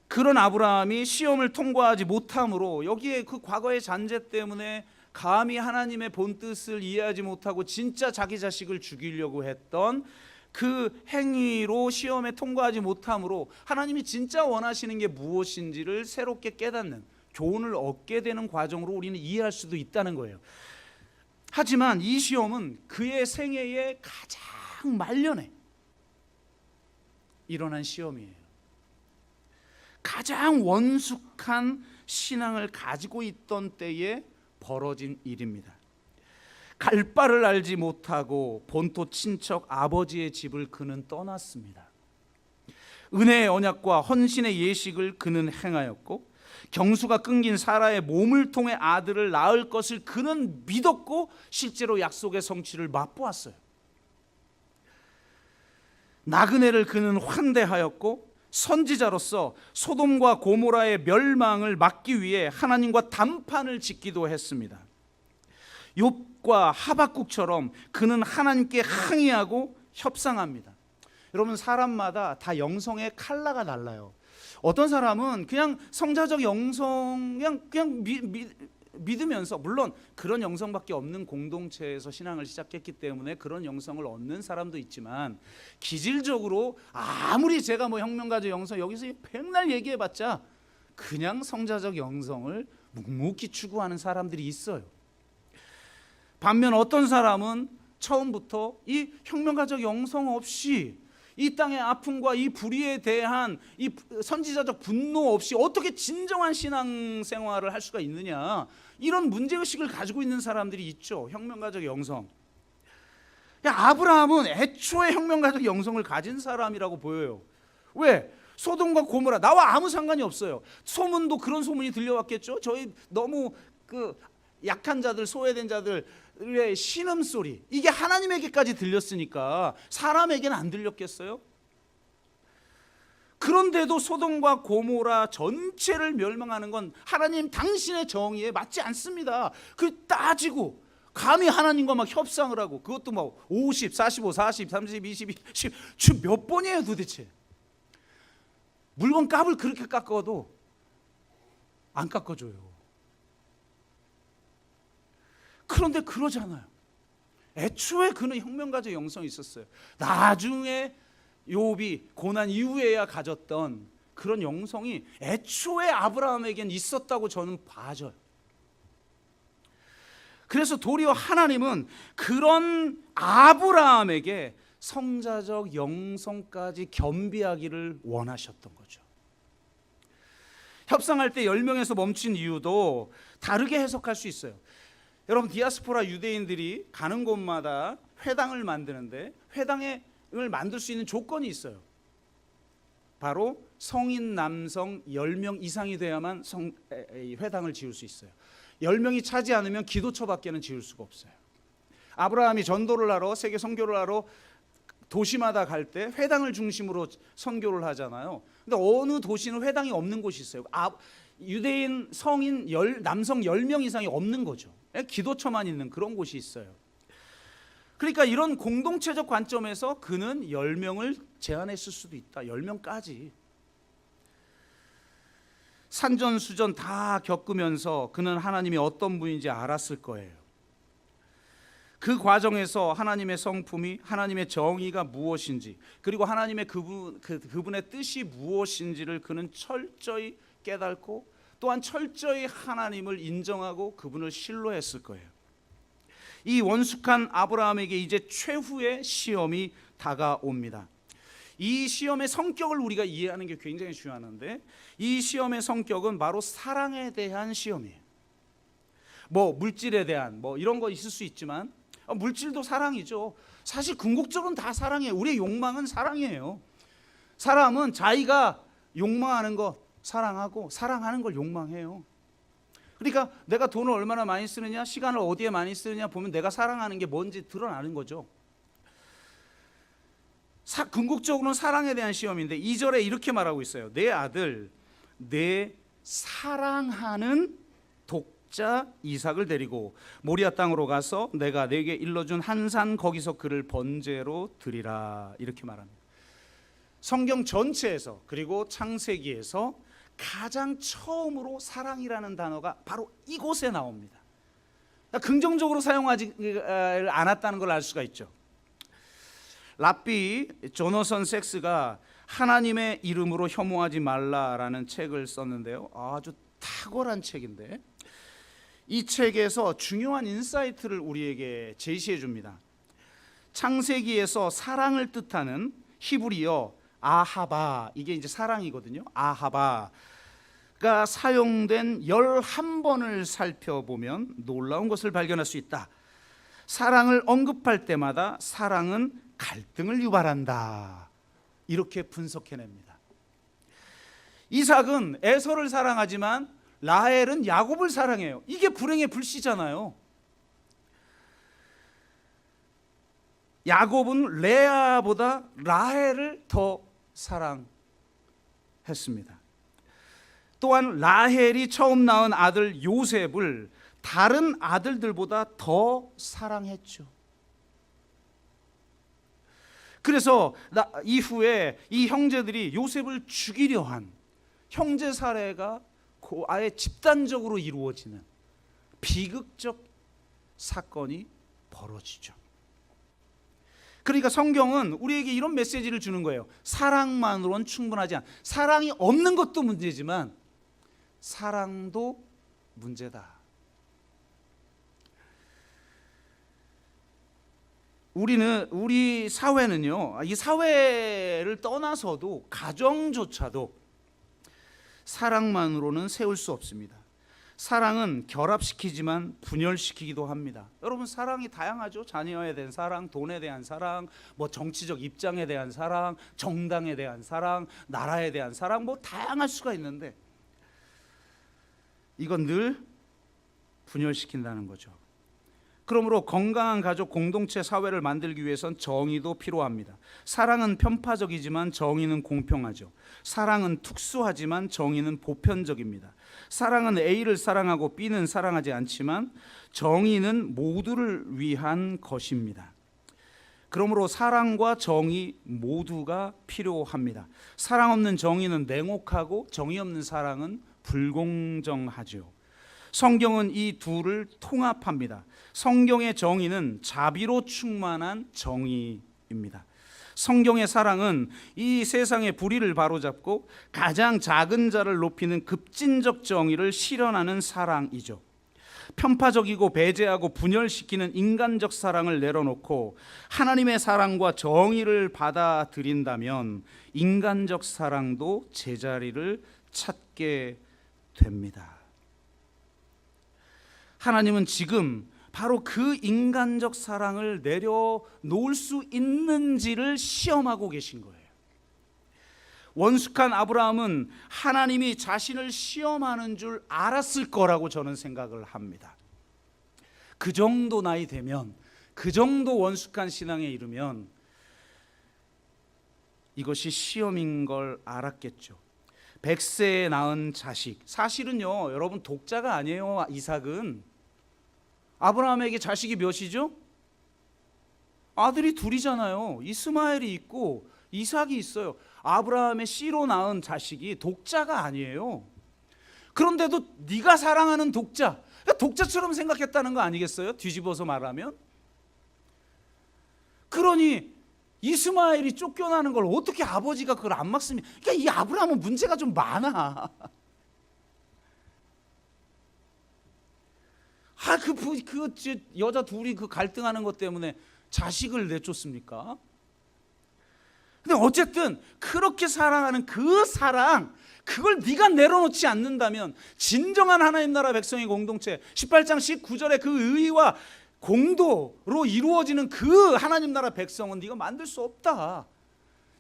그런 아브라함이 시험을 통과하지 못함으로 여기에 그 과거의 잔재 때문에 감히 하나님의 본뜻을 이해하지 못하고 진짜 자기 자식을 죽이려고 했던 그 행위로 시험에 통과하지 못함으로 하나님이 진짜 원하시는 게 무엇인지를 새롭게 깨닫는, 교훈을 얻게 되는 과정으로 우리는 이해할 수도 있다는 거예요. 하지만 이 시험은 그의 생애의 가장 말년에 일어난 시험이에요. 가장 원숙한 신앙을 가지고 있던 때에 벌어진 일입니다. 갈 바를 알지 못하고 본토 친척 아버지의 집을 그는 떠났습니다. 은혜의 언약과 헌신의 예식을 그는 행하였고 경수가 끊긴 사라의 몸을 통해 아들을 낳을 것을 그는 믿었고 실제로 약속의 성취를 맛보았어요. 나그네를 그는 환대하였고 선지자로서 소돔과 고모라의 멸망을 막기 위해 하나님과 담판을 짓기도 했습니다. 욥과 하박국처럼 그는 하나님께 항의하고 협상합니다. 여러분, 사람마다 다 영성의 컬러가 달라요. 어떤 사람은 그냥 성자적 영성 그냥 믿으면서, 물론 그런 영성밖에 없는 공동체에서 신앙을 시작했기 때문에 그런 영성을 얻는 사람도 있지만, 기질적으로 아무리 제가 혁명가적 영성 여기서 백날 얘기해봤자 그냥 성자적 영성을 묵묵히 추구하는 사람들이 있어요. 반면 어떤 사람은 처음부터 이 혁명가적 영성 없이 이 땅의 아픔과 이 불의에 대한 이 선지자적 분노 없이 어떻게 진정한 신앙생활을 할 수가 있느냐, 이런 문제의식을 가지고 있는 사람들이 있죠. 혁명가적 영성. 아브라함은 애초에 혁명가적 영성을 가진 사람이라고 보여요. 왜? 소돔과 고모라 나와 아무 상관이 없어요. 소문도 그런 소문이 들려왔겠죠. 저희 너무 약한 자들, 소외된 자들의 신음소리, 이게 하나님에게까지 들렸으니까 사람에게는 안 들렸겠어요? 그런데도 소돔과 고모라 전체를 멸망하는 건 하나님 당신의 정의에 맞지 않습니다. 그 따지고 감히 하나님과 막 협상을 하고, 그것도 막 50, 45, 40, 30, 20, 10, 지금 몇 번이에요 도대체. 물건 값을 그렇게 깎아도 안 깎아줘요. 그런데 그러잖아요. 애초에 그는 혁명가적 영성이 있었어요. 나중에 욥이 고난 이후에야 가졌던 그런 영성이 애초에 아브라함에겐 있었다고 저는 봐져요. 그래서 도리어 하나님은 그런 아브라함에게 성자적 영성까지 겸비하기를 원하셨던 거죠. 협상할 때 10명에서 멈춘 이유도 다르게 해석할 수 있어요. 여러분, 디아스포라 유대인들이 가는 곳마다 회당을 만드는데 회당을 만들 수 있는 조건이 있어요. 바로 성인 남성 10명 이상이 돼야만 회당을 지을 수 있어요. 10명이 차지 않으면 기도처밖에는 지을 수가 없어요. 아브라함이 전도를 하러, 세계 선교를 하러 도시마다 갈 때 회당을 중심으로 선교를 하잖아요. 근데 어느 도시는 회당이 없는 곳이 있어요. 유대인 성인 남성 10명 이상이 없는 거죠. 기도처만 있는 그런 곳이 있어요. 그러니까 이런 공동체적 관점에서 그는 10명을 제한했을 수도 있다. 10명까지. 산전수전 다 겪으면서 그는 하나님이 어떤 분인지 알았을 거예요. 그 과정에서 하나님의 성품이, 하나님의 정의가 무엇인지, 그리고 하나님의 그분의 뜻이 무엇인지를 그는 철저히 깨닫고 또한 철저히 하나님을 인정하고 그분을 신뢰했을 거예요. 이 원숙한 아브라함에게 이제 최후의 시험이 다가옵니다. 이 시험의 성격을 우리가 이해하는 게 굉장히 중요한데, 이 시험의 성격은 바로 사랑에 대한 시험이에요. 뭐 물질에 대한 뭐 이런 거 있을 수 있지만, 물질도 사랑이죠. 사실 궁극적으로는 다 사랑이에요. 우리의 욕망은 사랑이에요. 사람은 자기가 욕망하는 거 사랑하고 사랑하는 걸 욕망해요. 그러니까 내가 돈을 얼마나 많이 쓰느냐, 시간을 어디에 많이 쓰느냐 보면 내가 사랑하는 게 뭔지 드러나는 거죠. 궁극적으로는 사랑에 대한 시험인데 2절에 이렇게 말하고 있어요. 내 아들, 내 사랑하는 독자 이삭을 데리고 모리아 땅으로 가서 내가 내게 일러준 한 산 거기서 그를 번제로 드리라. 이렇게 말합니다. 성경 전체에서, 그리고 창세기에서 가장 처음으로 사랑이라는 단어가 바로 이곳에 나옵니다. 긍정적으로 사용하지 않았다는 걸 알 수가 있죠. 랍비 조너선 섹스가 하나님의 이름으로 혐오하지 말라라는 책을 썼는데요. 아주 탁월한 책인데, 이 책에서 중요한 인사이트를 우리에게 제시해 줍니다. 창세기에서 사랑을 뜻하는 히브리어 아하바, 이게 이제 사랑이거든요. 아하바가 사용된 11번을 살펴보면 놀라운 것을 발견할 수 있다. 사랑을 언급할 때마다 사랑은 갈등을 유발한다. 이렇게 분석해냅니다. 이삭은 에서를 사랑하지만 라헬은 야곱을 사랑해요. 이게 불행의 불씨잖아요. 야곱은 레아보다 라헬을 더 사랑했습니다. 또한 라헬이 처음 낳은 아들 요셉을 다른 아들들보다 더 사랑했죠. 그래서 이후에 이 형제들이 요셉을 죽이려 한 형제 살해가 아예 집단적으로 이루어지는 비극적 사건이 벌어지죠. 그러니까 성경은 우리에게 이런 메시지를 주는 거예요. 사랑만으로는 충분하지 않아. 사랑이 없는 것도 문제지만 사랑도 문제다. 우리 사회는요, 이 사회를 떠나서도 가정조차도 사랑만으로는 세울 수 없습니다. 사랑은 결합시키지만 분열시키기도 합니다. 여러분, 사랑이 다양하죠. 자녀에 대한 사랑, 돈에 대한 사랑, 뭐 정치적 입장에 대한 사랑, 정당에 대한 사랑, 나라에 대한 사랑, 뭐 다양할 수가 있는데 이건 늘 분열시킨다는 거죠. 그러므로 건강한 가족 공동체 사회를 만들기 위해선 정의도 필요합니다. 사랑은 편파적이지만 정의는 공평하죠. 사랑은 특수하지만 정의는 보편적입니다. 사랑은 A를 사랑하고 B는 사랑하지 않지만 정의는 모두를 위한 것입니다. 그러므로 사랑과 정의 모두가 필요합니다. 사랑 없는 정의는 냉혹하고 정의 없는 사랑은 불공정하죠. 성경은 이 둘을 통합합니다. 성경의 정의는 자비로 충만한 정의입니다. 성경의 사랑은 이 세상의 불의를 바로잡고 가장 작은 자를 높이는 급진적 정의를 실현하는 사랑이죠. 편파적이고 배제하고 분열시키는 인간적 사랑을 내려놓고 하나님의 사랑과 정의를 받아들인다면 인간적 사랑도 제자리를 찾게 됩니다. 하나님은 지금 바로 그 인간적 사랑을 내려놓을 수 있는지를 시험하고 계신 거예요. 원숙한 아브라함은 하나님이 자신을 시험하는 줄 알았을 거라고 저는 생각을 합니다. 그 정도 나이 되면, 그 정도 원숙한 신앙에 이르면 이것이 시험인 걸 알았겠죠. 100세에 낳은 자식, 사실은요 여러분 독자가 아니에요. 이삭은 아브라함에게 자식이 몇이죠? 아들이 둘이잖아요. 이스마엘이 있고 이삭이 있어요. 아브라함의 씨로 낳은 자식이 독자가 아니에요. 그런데도 네가 사랑하는 독자, 그러니까 독자처럼 생각했다는 거 아니겠어요? 뒤집어서 말하면. 그러니 이스마엘이 쫓겨나는 걸 어떻게 아버지가 그걸 안 막습니까? 그러니까 이 아브라함은 문제가 좀 많아. 그 여자 둘이 그 갈등하는 것 때문에 자식을 내쫓습니까? 근데 어쨌든 그렇게 사랑하는 그 사랑, 그걸 네가 내려놓지 않는다면 진정한 하나님 나라 백성의 공동체, 18장 19절의 그 의와 공도로 이루어지는 그 하나님 나라 백성은 네가 만들 수 없다.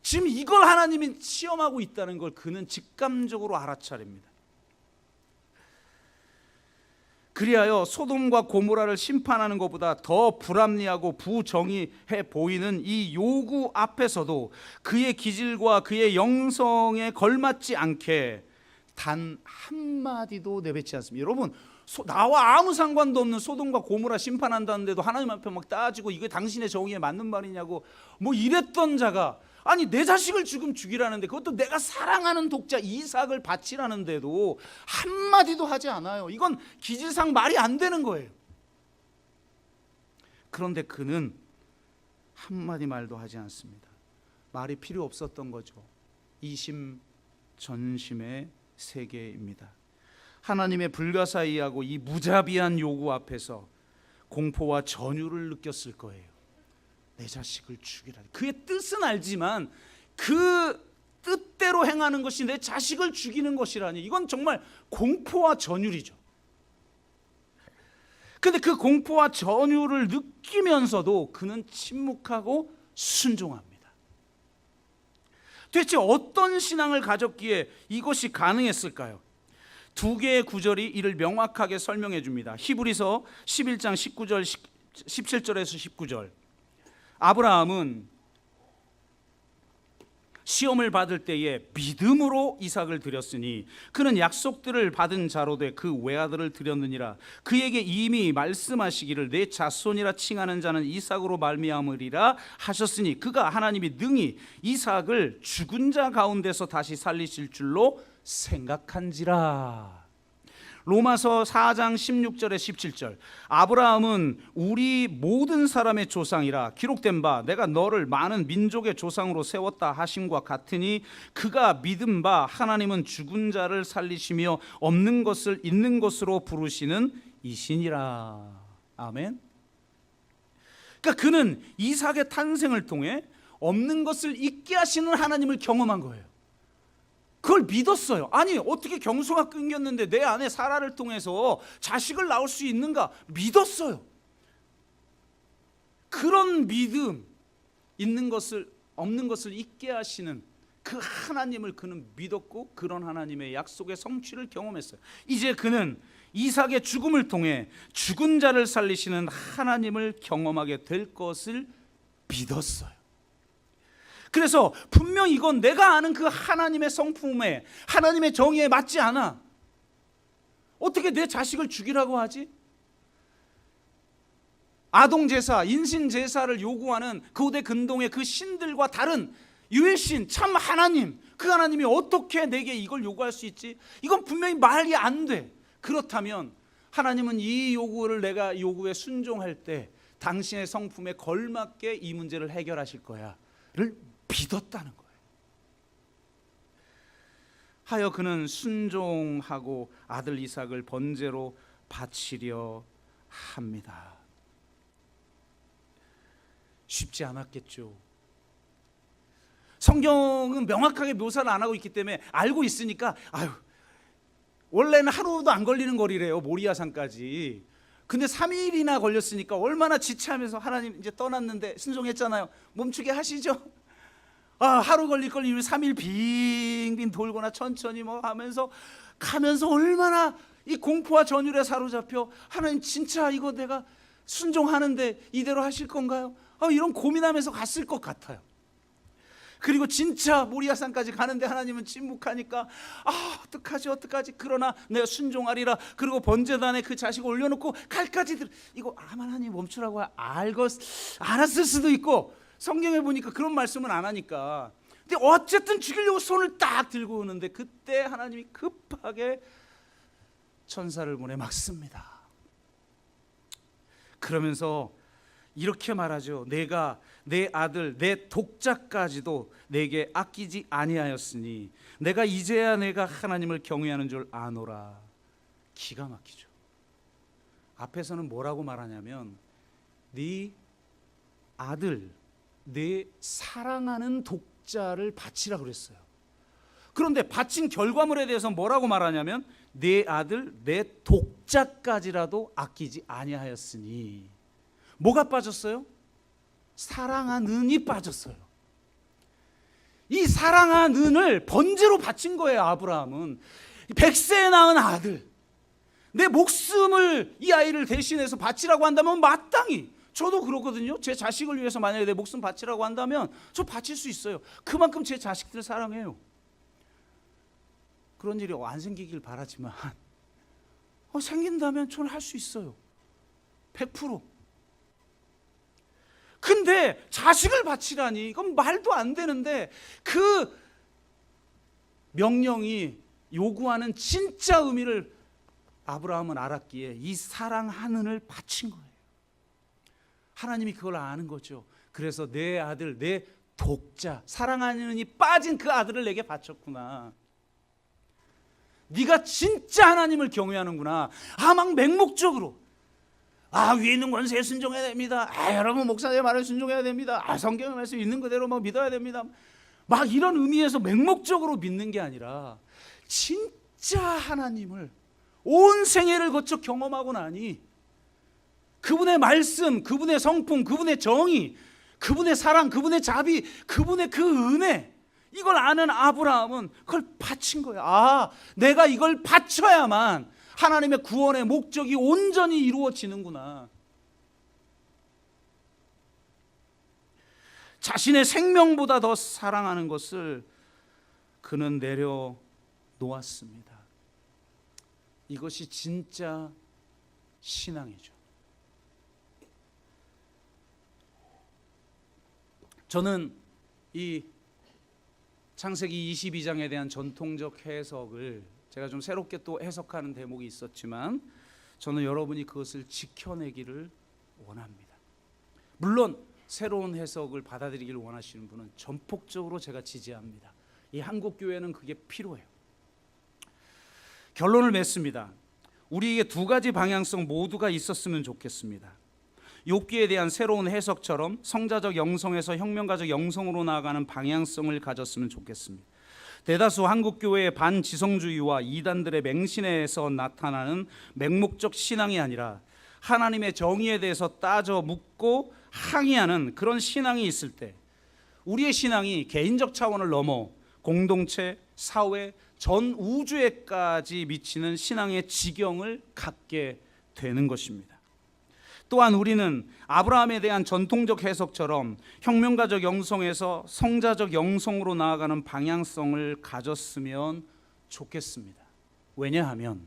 지금 이걸 하나님이 시험하고 있다는 걸 그는 직감적으로 알아차립니다. 그리하여 소돔과 고모라를 심판하는 것보다 더 불합리하고 부정의해 보이는 이 요구 앞에서도 그의 기질과 그의 영성에 걸맞지 않게 단 한마디도 내뱉지 않습니다. 여러분, 나와 아무 상관도 없는 소돔과 고모라 심판한다는데도 하나님 앞에 막 따지고 이게 당신의 정의에 맞는 말이냐고 뭐 이랬던 자가, 아니 내 자식을 지금 죽이라는데, 그것도 내가 사랑하는 독자 이삭을 바치라는데도 한마디도 하지 않아요. 이건 기질상 말이 안 되는 거예요. 그런데 그는 한마디 말도 하지 않습니다. 말이 필요 없었던 거죠. 이심전심의 세계입니다. 하나님의 불가사의하고 이 무자비한 요구 앞에서 공포와 전율을 느꼈을 거예요. 내 자식을 죽이라. 그의 뜻은 알지만 그 뜻대로 행하는 것이 내 자식을 죽이는 것이라니, 이건 정말 공포와 전율이죠. 그런데 그 공포와 전율을 느끼면서도 그는 침묵하고 순종합니다. 도대체 어떤 신앙을 가졌기에 이것이 가능했을까요? 두 개의 구절이 이를 명확하게 설명해 줍니다. 히브리서 11장 19절 17절에서 19절. 아브라함은 시험을 받을 때에 믿음으로 이삭을 드렸으니 그는 약속들을 받은 자로 돼 그 외아들을 드렸느니라. 그에게 이미 말씀하시기를 내 자손이라 칭하는 자는 이삭으로 말미암으리라 하셨으니 그가 하나님이 능히 이삭을 죽은 자 가운데서 다시 살리실 줄로 생각한지라. 로마서 4장 16절에 17절. 아브라함은 우리 모든 사람의 조상이라 기록된 바 내가 너를 많은 민족의 조상으로 세웠다 하심과 같으니 그가 믿은 바 하나님은 죽은 자를 살리시며 없는 것을 있는 것으로 부르시는 이시니라. 아멘. 그러니까 그는 이삭의 탄생을 통해 없는 것을 있게 하시는 하나님을 경험한 거예요. 그걸 믿었어요. 아니 어떻게 경소가 끊겼는데 내 아내 사라를 통해서 자식을 낳을 수 있는가 믿었어요. 그런 믿음, 있는 것을 없는 것을 있게 하시는 그 하나님을 그는 믿었고 그런 하나님의 약속의 성취를 경험했어요. 이제 그는 이삭의 죽음을 통해 죽은 자를 살리시는 하나님을 경험하게 될 것을 믿었어요. 그래서 분명 이건 내가 아는 그 하나님의 성품에, 하나님의 정의에 맞지 않아. 어떻게 내 자식을 죽이라고 하지? 아동제사, 인신제사를 요구하는 고대 근동의 그 신들과 다른 유일신 참 하나님, 그 하나님이 어떻게 내게 이걸 요구할 수 있지? 이건 분명히 말이 안 돼. 그렇다면 하나님은 이 요구를 내가 요구에 순종할 때 당신의 성품에 걸맞게 이 문제를 해결하실 거야를 믿었다는 거예요. 하여 그는 순종하고 아들 이삭을 번제로 바치려 합니다. 쉽지 않았겠죠. 성경은 명확하게 묘사를 안 하고 있기 때문에 알고 있으니까 원래는 하루도 안 걸리는 거리래요. 모리아산까지. 근데 3일이나 걸렸으니까 얼마나 지체하면서 하나님 이제 떠났는데 순종했잖아요. 멈추게 하시죠. 하루 걸릴 걸 3일 빙빙 돌거나 천천히 하면서 가면서 얼마나 이 공포와 전율에 사로잡혀 하나님 진짜 이거 내가 순종하는데 이대로 하실 건가요? 이런 고민하면서 갔을 것 같아요. 그리고 진짜 모리아산까지 가는데 하나님은 침묵하니까 어떡하지 그러나 내가 순종하리라. 그리고 번제단에 그 자식을 올려놓고 칼까지 이거 하나님 멈추라고 알았을 수도 있고, 성경에 보니까 그런 말씀은 안 하니까. 근데 어쨌든 죽이려고 손을 딱 들고 오는데 그때 하나님이 급하게 천사를 보내 막습니다. 그러면서 이렇게 말하죠. 내가 내 아들 내 독자까지도 내게 아끼지 아니하였으니 내가 이제야 내가 하나님을 경외하는 줄 아노라. 기가 막히죠. 앞에서는 뭐라고 말하냐면 네 아들 내 사랑하는 독자를 바치라 그랬어요. 그런데 바친 결과물에 대해서 뭐라고 말하냐면 내 아들 내 독자까지라도 아끼지 아니하였으니. 뭐가 빠졌어요? 사랑하는이 빠졌어요. 이 사랑하는을 번제로 바친 거예요. 아브라함은 100세에 낳은 아들, 내 목숨을 이 아이를 대신해서 바치라고 한다면 마땅히, 저도 그렇거든요. 제 자식을 위해서 만약에 내 목숨 바치라고 한다면 저 바칠 수 있어요. 그만큼 제 자식들 사랑해요. 그런 일이 안 생기길 바라지만 생긴다면 저는 할 수 있어요. 100%. 근데 자식을 바치라니 이건 말도 안 되는데, 그 명령이 요구하는 진짜 의미를 아브라함은 알았기에 이 사랑하는을 바친 거예요. 하나님이 그걸 아는 거죠. 그래서 내 아들 내 독자, 사랑하는이 빠진 그 아들을 내게 바쳤구나. 네가 진짜 하나님을 경외하는구나. 막 맹목적으로 위에 있는 권세에 순종해야 됩니다. 여러분 목사님의 말에 순종해야 됩니다. 성경의 말씀 있는 그대로 믿어야 됩니다. 막 이런 의미에서 맹목적으로 믿는 게 아니라 진짜 하나님을 온 생애를 거쳐 경험하고 나니 그분의 말씀, 그분의 성품, 그분의 정의, 그분의 사랑, 그분의 자비, 그분의 그 은혜, 이걸 아는 아브라함은 그걸 바친 거예요. 내가 이걸 바쳐야만 하나님의 구원의 목적이 온전히 이루어지는구나. 자신의 생명보다 더 사랑하는 것을 그는 내려놓았습니다. 이것이 진짜 신앙이죠. 저는 이 창세기 22장에 대한 전통적 해석을 제가 좀 새롭게 또 해석하는 대목이 있었지만 저는 여러분이 그것을 지켜내기를 원합니다. 물론 새로운 해석을 받아들이기를 원하시는 분은 전폭적으로 제가 지지합니다. 이 한국 교회는 그게 필요해요. 결론을 맺습니다. 우리에게 두 가지 방향성 모두가 있었으면 좋겠습니다. 욥기에 대한 새로운 해석처럼 성자적 영성에서 혁명가적 영성으로 나아가는 방향성을 가졌으면 좋겠습니다. 대다수 한국교회의 반지성주의와 이단들의 맹신에서 나타나는 맹목적 신앙이 아니라 하나님의 정의에 대해서 따져 묻고 항의하는 그런 신앙이 있을 때 우리의 신앙이 개인적 차원을 넘어 공동체, 사회, 전 우주에까지 미치는 신앙의 지경을 갖게 되는 것입니다. 또한 우리는 아브라함에 대한 전통적 해석처럼 혁명가적 영성에서 성자적 영성으로 나아가는 방향성을 가졌으면 좋겠습니다. 왜냐하면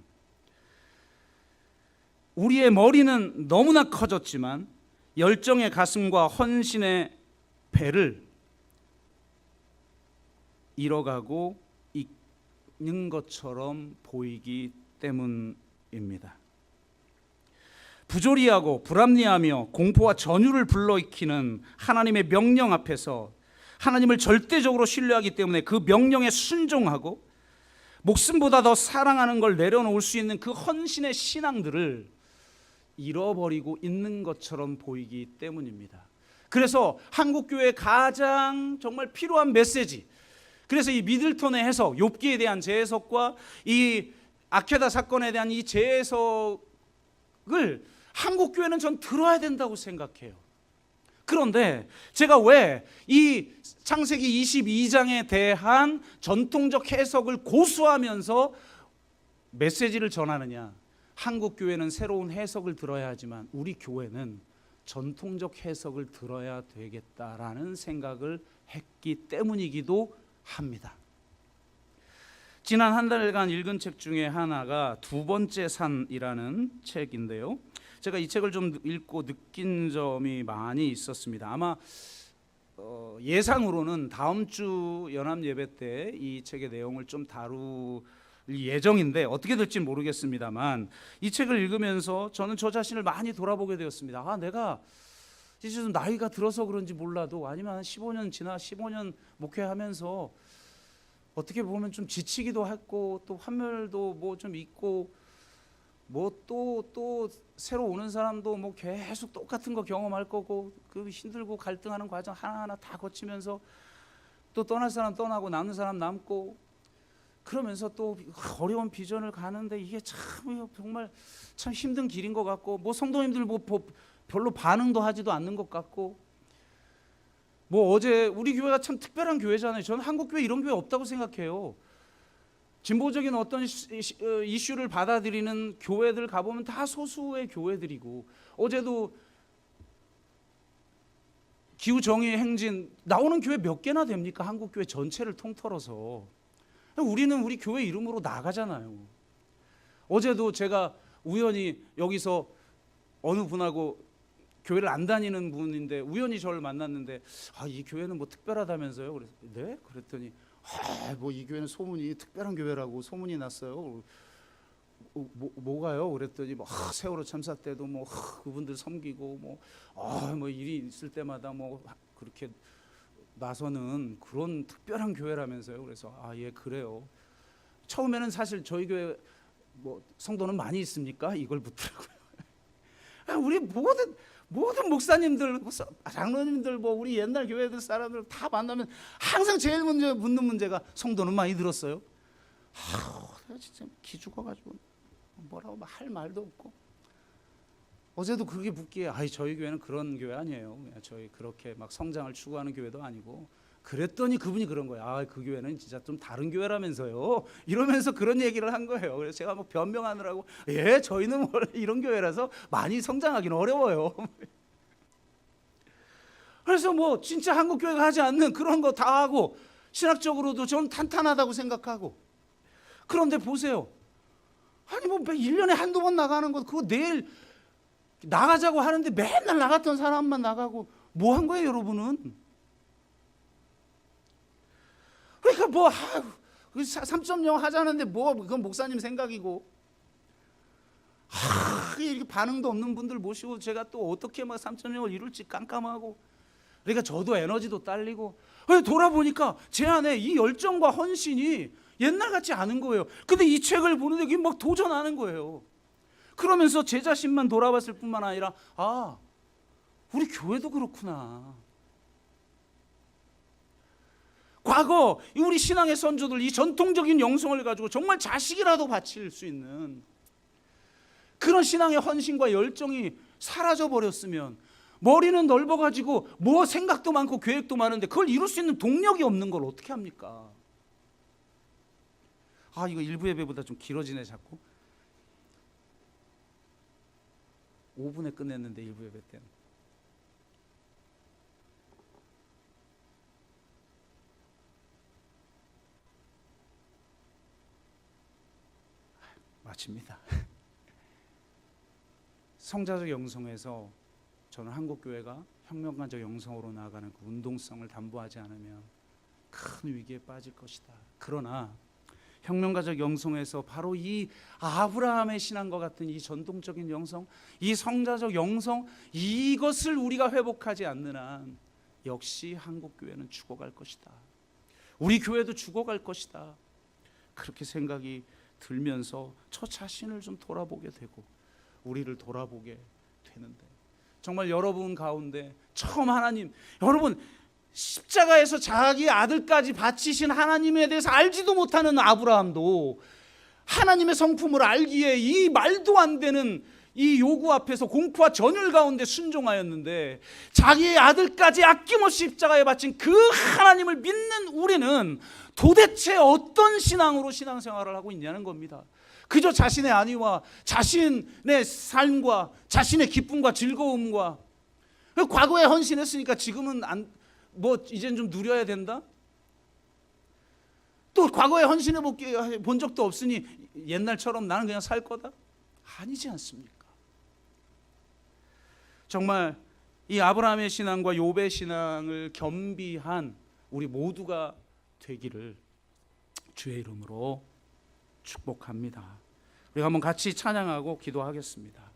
우리의 머리는 너무나 커졌지만 열정의 가슴과 헌신의 배를 잃어가고 있는 것처럼 보이기 때문입니다. 부조리하고 불합리하며 공포와 전율을 불러일으키는 하나님의 명령 앞에서 하나님을 절대적으로 신뢰하기 때문에 그 명령에 순종하고 목숨보다 더 사랑하는 걸 내려놓을 수 있는 그 헌신의 신앙들을 잃어버리고 있는 것처럼 보이기 때문입니다. 그래서 한국교회의 가장 정말 필요한 메시지, 그래서 이 미들턴의 해석, 욥기에 대한 재해석과 이 아케다 사건에 대한 이 재해석을 한국교회는 전 들어야 된다고 생각해요. 그런데 제가 왜 이 창세기 22장에 대한 전통적 해석을 고수하면서 메시지를 전하느냐? 한국교회는 새로운 해석을 들어야 하지만 우리 교회는 전통적 해석을 들어야 되겠다라는 생각을 했기 때문이기도 합니다. 지난 한 달간 읽은 책 중에 하나가 두 번째 산이라는 책인데요. 제가 이 책을 좀 읽고 느낀 점이 많이 있었습니다. 아마 예상으로는 다음 주 연합 예배 때 이 책의 내용을 좀 다룰 예정인데 어떻게 될지 모르겠습니다만 이 책을 읽으면서 저는 저 자신을 많이 돌아보게 되었습니다. 내가 이제 좀 나이가 들어서 그런지 몰라도 아니면 한 15년 목회하면서 어떻게 보면 좀 지치기도 했고 또 환멸도 뭐 좀 있고 뭐 또 새로 오는 사람도 뭐 계속 똑같은 거 경험할 거고 그 힘들고 갈등하는 과정 하나하나 다 거치면서 또 떠날 사람 떠나고 남는 사람 남고 그러면서 또 어려운 비전을 가는데 이게 참 정말 참 힘든 길인 것 같고 뭐 성도님들 뭐 별로 반응도 하지도 않는 것 같고 뭐 어제 우리 교회가 참 특별한 교회잖아요. 저는 한국 교회 이런 교회 없다고 생각해요. 진보적인 어떤 이슈를 받아들이는 교회들 가보면 다 소수의 교회들이고 어제도 기후정의의 행진 나오는 교회 몇 개나 됩니까? 한국 교회 전체를 통틀어서 우리는 우리 교회 이름으로 나가잖아요. 어제도 제가 우연히 여기서 어느 분하고 교회를 안 다니는 분인데 우연히 저를 만났는데 이 교회는 뭐 특별하다면서요? 그래서 네? 그랬더니 뭐 이 교회는 소문이 특별한 교회라고 소문이 났어요. 뭐가요? 그랬더니 뭐 세월호 참사 때도 뭐 그분들 섬기고 뭐 일이 있을 때마다 뭐 그렇게 나서는 그런 특별한 교회라면서요. 그래서 예 그래요. 처음에는 사실 저희 교회 뭐 성도는 많이 있습니까? 이걸 묻더라고요. 우리 모든 목사님들, 장로님들, 뭐 우리 옛날 교회들 사람들 다 만나면 항상 제일 먼저 묻는 문제가 성도는 많이 들었어요? 내가 진짜 기죽어가지고 뭐라고 할 말도 없고 어제도 그렇게 묻기에 저희 교회는 그런 교회 아니에요. 저희 그렇게 막 성장을 추구하는 교회도 아니고 그랬더니 그분이 그런 거예요. 그 교회는 진짜 좀 다른 교회라면서요. 이러면서 그런 얘기를 한 거예요. 그래서 제가 뭐 변명하느라고 저희는 원래 이런 교회라서 많이 성장하기는 어려워요. 그래서 뭐 진짜 한국 교회가 하지 않는 그런 거 다 하고 신학적으로도 저는 탄탄하다고 생각하고 그런데 보세요. 뭐 1년에 한두 번 나가는 거 그거 내일 나가자고 하는데 맨날 나갔던 사람만 나가고 뭐 한 거예요, 여러분은? 그러니까 뭐 3.0 하자는데 뭐 그건 목사님 생각이고 이렇게 반응도 없는 분들 모시고 제가 또 어떻게 막 3.0을 이룰지 깜깜하고 그러니까 저도 에너지도 딸리고 돌아보니까 제 안에 이 열정과 헌신이 옛날 같지 않은 거예요. 근데 이 책을 보는데 이게 막 도전하는 거예요. 그러면서 제 자신만 돌아봤을 뿐만 아니라 우리 교회도 그렇구나. 과거 우리 신앙의 선조들 이 전통적인 영성을 가지고 정말 자식이라도 바칠 수 있는 그런 신앙의 헌신과 열정이 사라져 버렸으면 머리는 넓어가지고 뭐 생각도 많고 계획도 많은데 그걸 이룰 수 있는 동력이 없는 걸 어떻게 합니까? 이거 일부 예배보다 좀 길어지네 자꾸. 5분에 끝냈는데 일부 예배 때는. 마칩니다. 성자적 영성에서 저는 한국교회가 혁명가적 영성으로 나아가는 그 운동성을 담보하지 않으면 큰 위기에 빠질 것이다. 그러나 혁명가적 영성에서 바로 이 아브라함의 신앙과 같은 이 전통적인 영성, 이 성자적 영성, 이것을 우리가 회복하지 않는 한 역시 한국교회는 죽어갈 것이다. 우리 교회도 죽어갈 것이다. 그렇게 생각이 들면서 저 자신을 좀 돌아보게 되고 우리를 돌아보게 되는데, 정말 여러분 가운데 처음 하나님, 여러분 십자가에서 자기 아들까지 바치신 하나님에 대해서 알지도 못하는 아브라함도 하나님의 성품을 알기에 이 말도 안 되는 이 요구 앞에서 공포와 전율 가운데 순종하였는데, 자기의 아들까지 아낌없이 십자가에 바친 그 하나님을 믿는 우리는 도대체 어떤 신앙으로 신앙생활을 하고 있냐는 겁니다. 그저 자신의 안위와 자신의 삶과 자신의 기쁨과 즐거움과, 과거에 헌신했으니까 지금은 이젠 좀 누려야 된다? 또 과거에 헌신해 본 적도 없으니 옛날처럼 나는 그냥 살 거다? 아니지 않습니까? 정말 이 아브라함의 신앙과 욥의 신앙을 겸비한 우리 모두가 되기를 주의 이름으로 축복합니다. 우리가 한번 같이 찬양하고 기도하겠습니다.